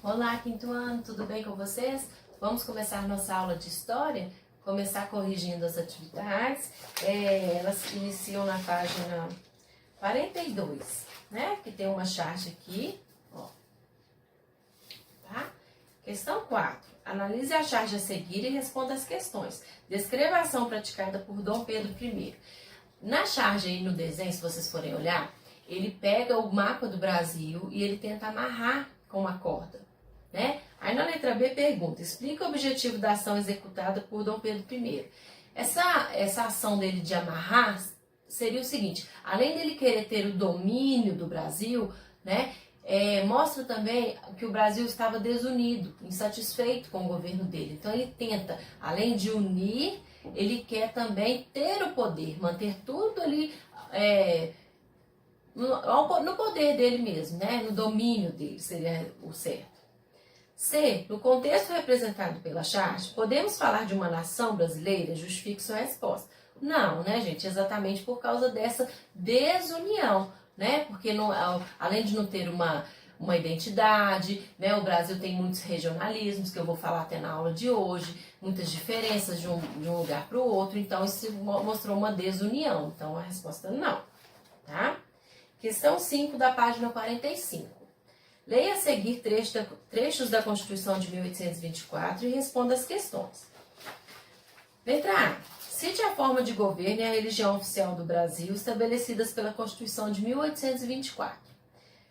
Olá, quinto ano, tudo bem com vocês? Vamos começar nossa aula de história? Começar corrigindo as atividades. Elas iniciam na página 42, né? Que tem uma charge aqui, ó. Tá? Questão 4. Analise a charge a seguir e responda as questões. Descreva a ação praticada por Dom Pedro I. Na charge aí no desenho, se vocês forem olhar, ele pega o mapa do Brasil e ele tenta amarrar com uma corda, né? Aí na letra B pergunta, explica o objetivo da ação executada por Dom Pedro I. Essa ação dele de amarrar seria o seguinte, além dele querer ter o domínio do Brasil, né? Mostra também que o Brasil estava desunido, insatisfeito com o governo dele. Então ele tenta, além de unir, ele quer também ter o poder, manter tudo ali no poder dele mesmo, né? No domínio dele, seria o certo. C. No contexto representado pela charge, podemos falar de uma nação brasileira? Justifique sua resposta. Não, né, gente? Exatamente por causa dessa desunião, né? Porque além de não ter uma identidade, né? O Brasil tem muitos regionalismos, que eu vou falar até na aula de hoje, muitas diferenças de um lugar para o outro, então isso mostrou uma desunião. Então a resposta não, tá? Questão 5 da página 45. Leia a seguir trechos da Constituição de 1824 e responda as questões. Letra A. Cite a forma de governo e a religião oficial do Brasil estabelecidas pela Constituição de 1824.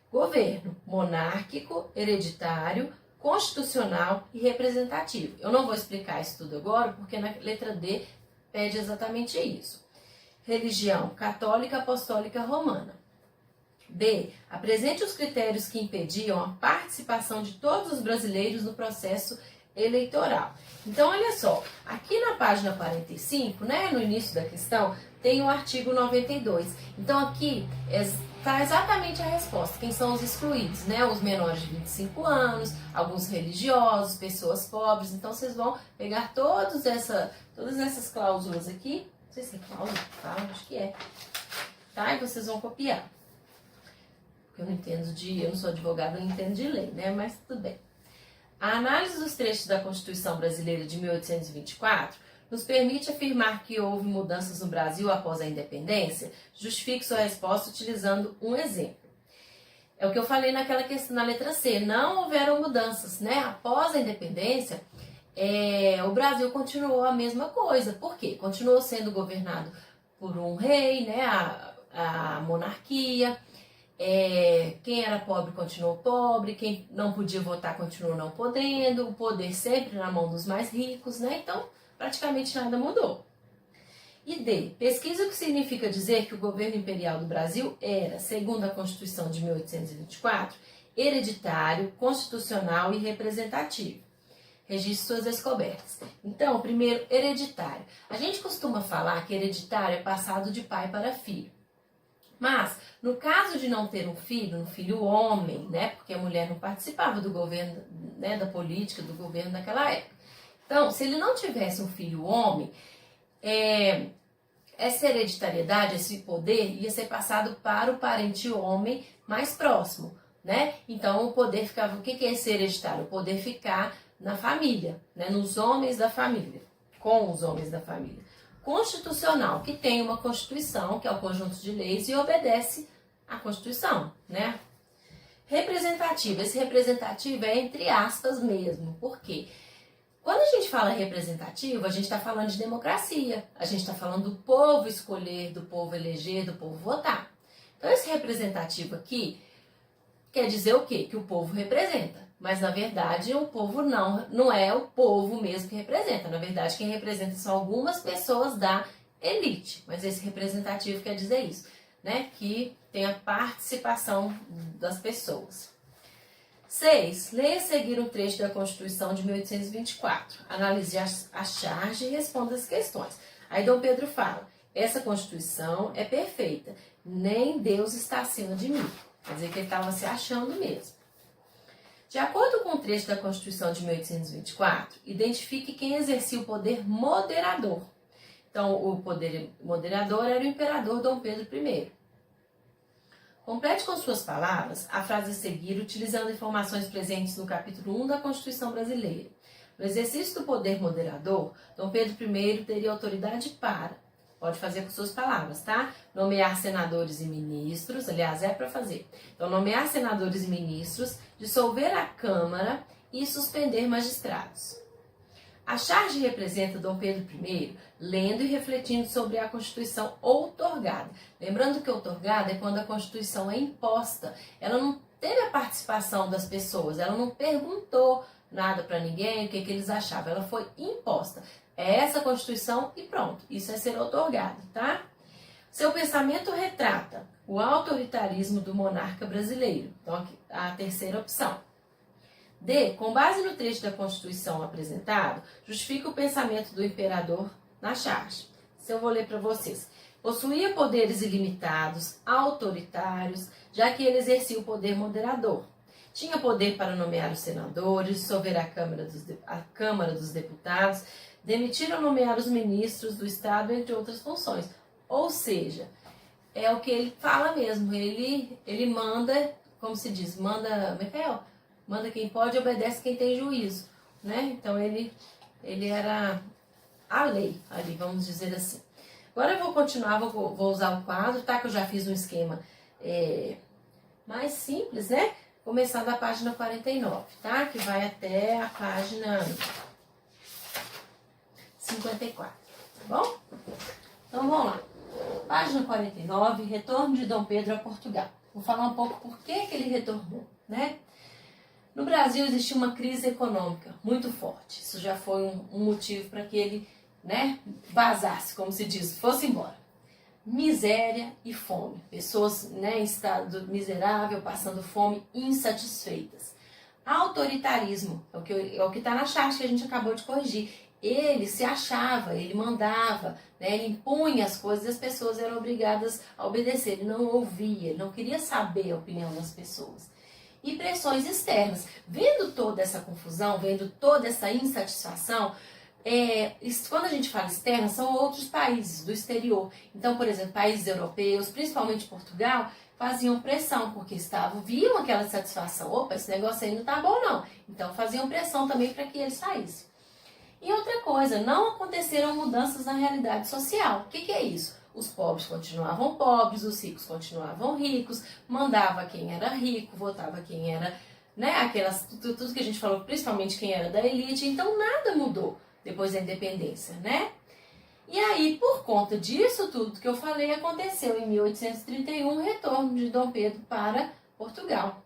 Governo monárquico, hereditário, constitucional e representativo. Eu não vou explicar isso tudo agora, porque na letra D pede exatamente isso. Religião católica, apostólica, romana. B. Apresente os critérios que impediam a participação de todos os brasileiros no processo eleitoral. Então, olha só, aqui na página 45, né, no início da questão, tem o artigo 92. Então, aqui está exatamente a resposta. Quem são os excluídos, né? Os menores de 25 anos, alguns religiosos, pessoas pobres. Então, vocês vão pegar todas essas cláusulas aqui. Não sei se é cláusula, acho que é. Tá? E vocês vão copiar. Eu não sou advogada, não entendo de lei, né? Mas tudo bem. A análise dos trechos da Constituição Brasileira de 1824 nos permite afirmar que houve mudanças no Brasil após a independência? Justifique sua resposta utilizando um exemplo. É o que eu falei naquela questão, na letra C. Não houveram mudanças, né? Após a independência, o Brasil continuou a mesma coisa. Por quê? Continuou sendo governado por um rei, né? A monarquia. Quem era pobre continuou pobre, quem não podia votar continuou não podendo, o poder sempre na mão dos mais ricos, né? Então, praticamente nada mudou. E D. Pesquisa o que significa dizer que o governo imperial do Brasil era, segundo a Constituição de 1824, hereditário, constitucional e representativo. Registre suas descobertas. Então, primeiro, hereditário. A gente costuma falar que hereditário é passado de pai para filho. Mas, no caso de não ter um filho homem, né, porque a mulher não participava do governo, né, da política, do governo daquela época. Então, se ele não tivesse um filho homem, essa hereditariedade, esse poder, ia ser passado para o parente homem mais próximo, né? Então, o poder ficava... O que é ser hereditário? O poder ficar na família, né, nos homens da família, com os homens da família. Constitucional, que tem uma Constituição, que é o conjunto de leis, e obedece à Constituição, né? Representativo, esse representativo é entre aspas mesmo, por quê? Quando a gente fala representativo, a gente está falando de democracia, a gente está falando do povo escolher, do povo eleger, do povo votar. Então esse representativo aqui quer dizer o quê? Que o povo representa. Mas, na verdade, o povo não é o povo mesmo que representa. Na verdade, quem representa são algumas pessoas da elite. Mas esse representativo quer dizer isso, né? Que tem a participação das pessoas. 6. Leia a seguir um trecho da Constituição de 1824. Analise a charge e responda as questões. Aí Dom Pedro fala, essa Constituição é perfeita, nem Deus está acima de mim. Quer dizer que ele estava se achando mesmo. De acordo com o trecho da Constituição de 1824, identifique quem exercia o poder moderador. Então, o poder moderador era o imperador Dom Pedro I. Complete com suas palavras a frase a seguir, utilizando informações presentes no capítulo 1 da Constituição Brasileira. No exercício do poder moderador, Dom Pedro I teria autoridade para, pode fazer com suas palavras, tá? Nomear senadores e ministros, aliás, é para fazer. Então, nomear senadores e ministros, dissolver a Câmara e suspender magistrados. A charge representa Dom Pedro I lendo e refletindo sobre a Constituição outorgada. Lembrando que outorgada é quando a Constituição é imposta. Ela não teve a participação das pessoas, ela não perguntou nada para ninguém, o que eles achavam. Ela foi imposta. É essa a Constituição e pronto. Isso é ser outorgado, tá? Seu pensamento retrata o autoritarismo do monarca brasileiro. Então, aqui, a terceira opção. D. Com base no trecho da Constituição apresentado, justifica o pensamento do imperador na charge. Se eu vou ler para vocês. Possuía poderes ilimitados, autoritários, já que ele exercia o poder moderador. Tinha poder para nomear os senadores, dissolver a Câmara dos Deputados, demitir ou nomear os ministros do Estado, entre outras funções. Ou seja, é o que ele fala mesmo. Ele manda, como se diz, manda quem pode, obedece quem tem juízo, né? Então ele era a lei ali, vamos dizer assim. Agora eu vou continuar, vou usar o quadro, tá? Que eu já fiz um esquema mais simples, né? Começar da página 49, tá? Que vai até a página 54, tá bom? Então vamos lá. Página 49, retorno de Dom Pedro a Portugal. Vou falar um pouco por que ele retornou, né? No Brasil existia uma crise econômica muito forte. Isso já foi um motivo para que ele, né, vazasse, como se diz, fosse embora. Miséria e fome. Pessoas, né, em estado miserável, passando fome, insatisfeitas. Autoritarismo, é o que está na charge que a gente acabou de corrigir. Ele se achava, ele mandava, né, ele impunha as coisas e as pessoas eram obrigadas a obedecer. Ele não ouvia, ele não queria saber a opinião das pessoas. E pressões externas. Vendo toda essa confusão, vendo toda essa insatisfação, quando a gente fala externa, são outros países do exterior. Então, por exemplo, países europeus, principalmente Portugal, faziam pressão, porque viam aquela satisfação. Opa, esse negócio aí não tá bom não. Então faziam pressão também para que ele saísse. E outra coisa, não aconteceram mudanças na realidade social. O que é isso? Os pobres continuavam pobres, os ricos continuavam ricos, mandava quem era rico, votava quem era, né, tudo que a gente falou, principalmente quem era da elite. Então nada mudou depois da independência, né? E aí, por conta disso tudo que eu falei, aconteceu em 1831 o retorno de Dom Pedro para Portugal.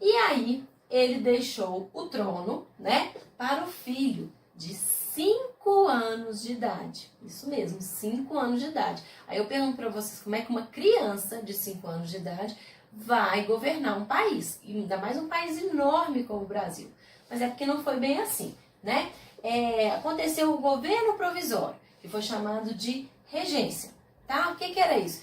E aí, ele deixou o trono, né, para o filho de 5 anos de idade. Isso mesmo, 5 anos de idade. Aí eu pergunto para vocês como é que uma criança de 5 anos de idade vai governar um país, e ainda mais um país enorme como o Brasil. Mas é porque não foi bem assim, né? Aconteceu o governo provisório, que foi chamado de regência, tá? O que era isso?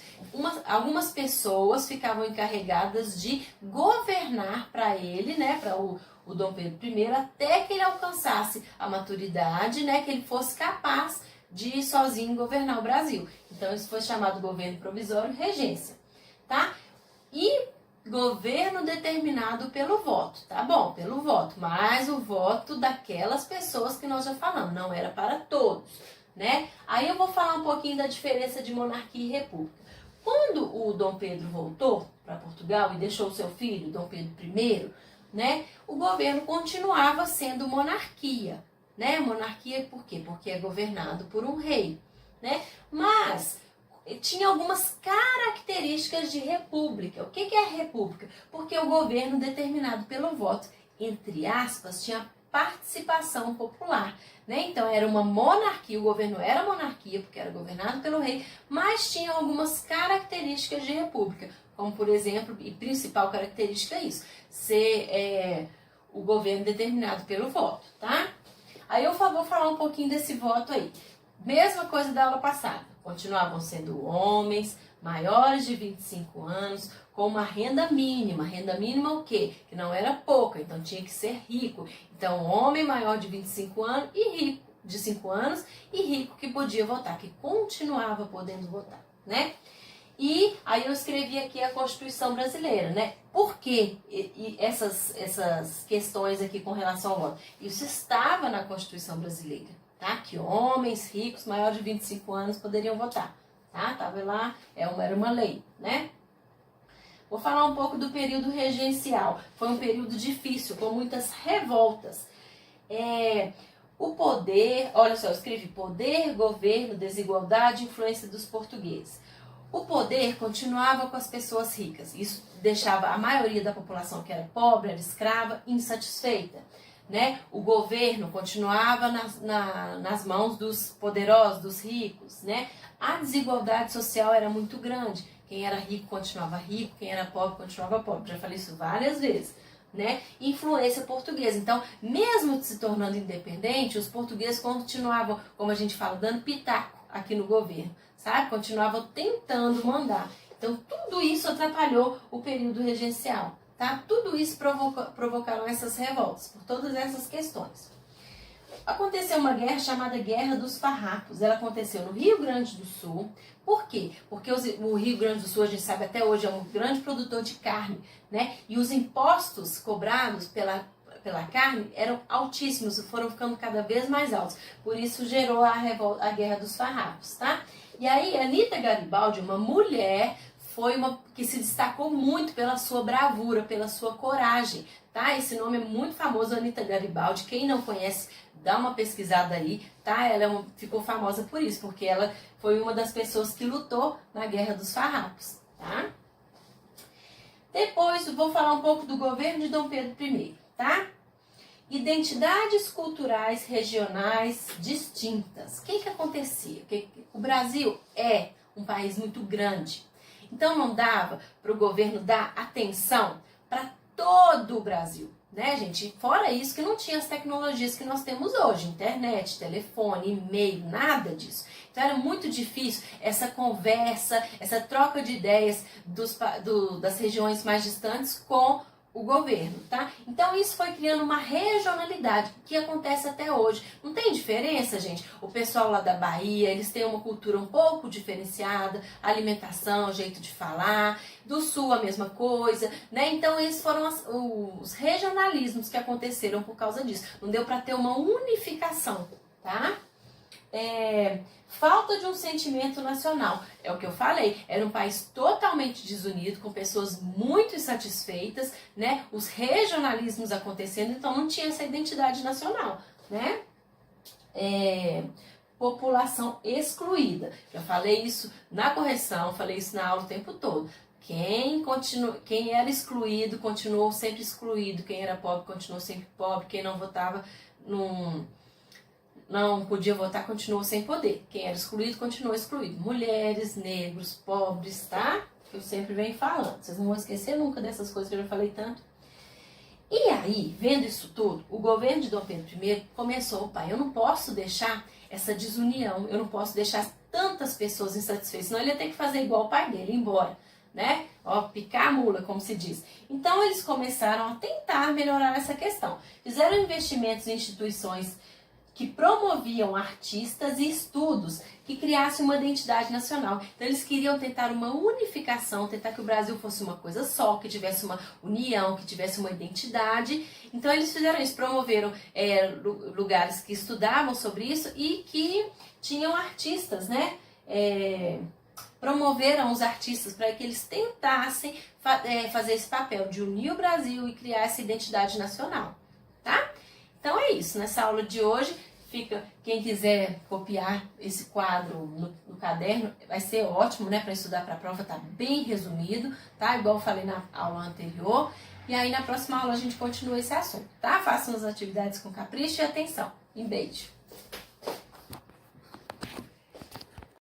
Algumas pessoas ficavam encarregadas de governar para ele, né, para o Dom Pedro I, até que ele alcançasse a maturidade, né, que ele fosse capaz de sozinho governar o Brasil. Então isso foi chamado governo provisório, regência, tá? E governo determinado pelo voto, tá bom? Pelo voto, mas o voto daquelas pessoas que nós já falamos, não era para todos, né? Aí eu vou falar um pouquinho da diferença de monarquia e república. Quando o Dom Pedro voltou para Portugal e deixou seu filho, Dom Pedro I, né, o governo continuava sendo monarquia, né? Monarquia por quê? Porque é governado por um rei, né? Mas tinha algumas características de república. O que é república? Porque o governo determinado pelo voto, entre aspas, tinha participação popular, né? Então era uma monarquia, o governo era monarquia porque era governado pelo rei, mas tinha algumas características de república, como por exemplo, e principal característica é isso, ser o governo determinado pelo voto, tá? Aí eu vou falar um pouquinho desse voto aí. Mesma coisa da aula passada. Continuavam sendo homens maiores de 25 anos, com uma renda mínima. Renda mínima o quê? Que não era pouca, então tinha que ser rico. Então, homem maior de 25 anos e rico de 5 anos e rico que podia votar, que continuava podendo votar, né? E aí eu escrevi aqui a Constituição Brasileira, né? Por que essas questões aqui com relação ao voto? Isso estava na Constituição Brasileira, tá? Que homens ricos maiores de 25 anos poderiam votar, tá? Tava lá, era uma lei, né? Vou falar um pouco do período regencial. Foi um período difícil, com muitas revoltas. O poder, olha só, eu escrevi poder, governo, desigualdade, influência dos portugueses. O poder continuava com as pessoas ricas. Isso deixava a maioria da população que era pobre, era escrava, insatisfeita, né? O governo continuava nas mãos dos poderosos, dos ricos, né? A desigualdade social era muito grande. Quem era rico continuava rico, quem era pobre continuava pobre. Já falei isso várias vezes, né? Influência portuguesa. Então, mesmo se tornando independente, os portugueses continuavam, como a gente fala, dando pitaco aqui no governo, sabe? Continuavam tentando mandar. Então, tudo isso atrapalhou o período regencial, tá? Tudo isso provocaram essas revoltas, por todas essas questões. Aconteceu uma guerra chamada Guerra dos Farrapos. Ela aconteceu no Rio Grande do Sul. Por quê? Porque o Rio Grande do Sul, a gente sabe até hoje, é um grande produtor de carne, né? E os impostos cobrados pela carne eram altíssimos, foram ficando cada vez mais altos. Por isso gerou a Guerra dos Farrapos, tá? E aí, Anita Garibaldi, uma mulher, foi uma que se destacou muito pela sua bravura, pela sua coragem, tá? Esse nome é muito famoso, Anita Garibaldi. Quem não conhece, dá uma pesquisada aí, tá? Ela ficou famosa por isso, porque ela foi uma das pessoas que lutou na Guerra dos Farrapos, tá? Depois, vou falar um pouco do governo de Dom Pedro I, tá? Identidades culturais regionais distintas. O que acontecia? O Brasil é um país muito grande. Então não dava para o governo dar atenção para todo o Brasil, né, gente? Fora isso que não tinha as tecnologias que nós temos hoje, internet, telefone, e-mail, nada disso. Então era muito difícil essa conversa, essa troca de ideias das regiões mais distantes com o governo, tá? Então isso foi criando uma regionalidade que acontece até hoje. Não tem diferença, gente? O pessoal lá da Bahia, eles têm uma cultura um pouco diferenciada, alimentação, jeito de falar. Do Sul a mesma coisa, né? Então esses foram os regionalismos que aconteceram por causa disso. Não deu para ter uma unificação, tá? Falta de um sentimento nacional. É o que eu falei, era um país totalmente desunido, com pessoas muito insatisfeitas, né? Os regionalismos acontecendo, então não tinha essa identidade nacional, né? População excluída. Eu falei isso na correção, falei isso na aula o tempo todo. Quem era excluído, continuou sempre excluído. Quem era pobre, continuou sempre pobre. Quem não votava, não podia votar, continuou sem poder. Quem era excluído, continuou excluído. Mulheres, negros, pobres, tá? Que eu sempre venho falando. Vocês não vão esquecer nunca dessas coisas que eu já falei tanto. E aí, vendo isso tudo, o governo de Dom Pedro I começou, opa, eu não posso deixar essa desunião, eu não posso deixar tantas pessoas insatisfeitas, senão ele ia ter que fazer igual o pai dele, ir embora, né? Ó, picar a mula, como se diz. Então, eles começaram a tentar melhorar essa questão. Fizeram investimentos em instituições que promoviam artistas e estudos que criassem uma identidade nacional. Então eles queriam tentar uma unificação, tentar que o Brasil fosse uma coisa só, que tivesse uma união, que tivesse uma identidade. Então eles fizeram isso, promoveram lugares que estudavam sobre isso e que tinham artistas, né? Promoveram os artistas para que eles tentassem fazer esse papel de unir o Brasil e criar essa identidade nacional, tá? Então é isso, nessa aula de hoje, quem quiser copiar esse quadro no caderno, vai ser ótimo, né, para estudar para a prova, tá bem resumido, tá? Igual eu falei na aula anterior. E aí na próxima aula a gente continua esse assunto, tá? Façam as atividades com capricho e atenção. Um beijo!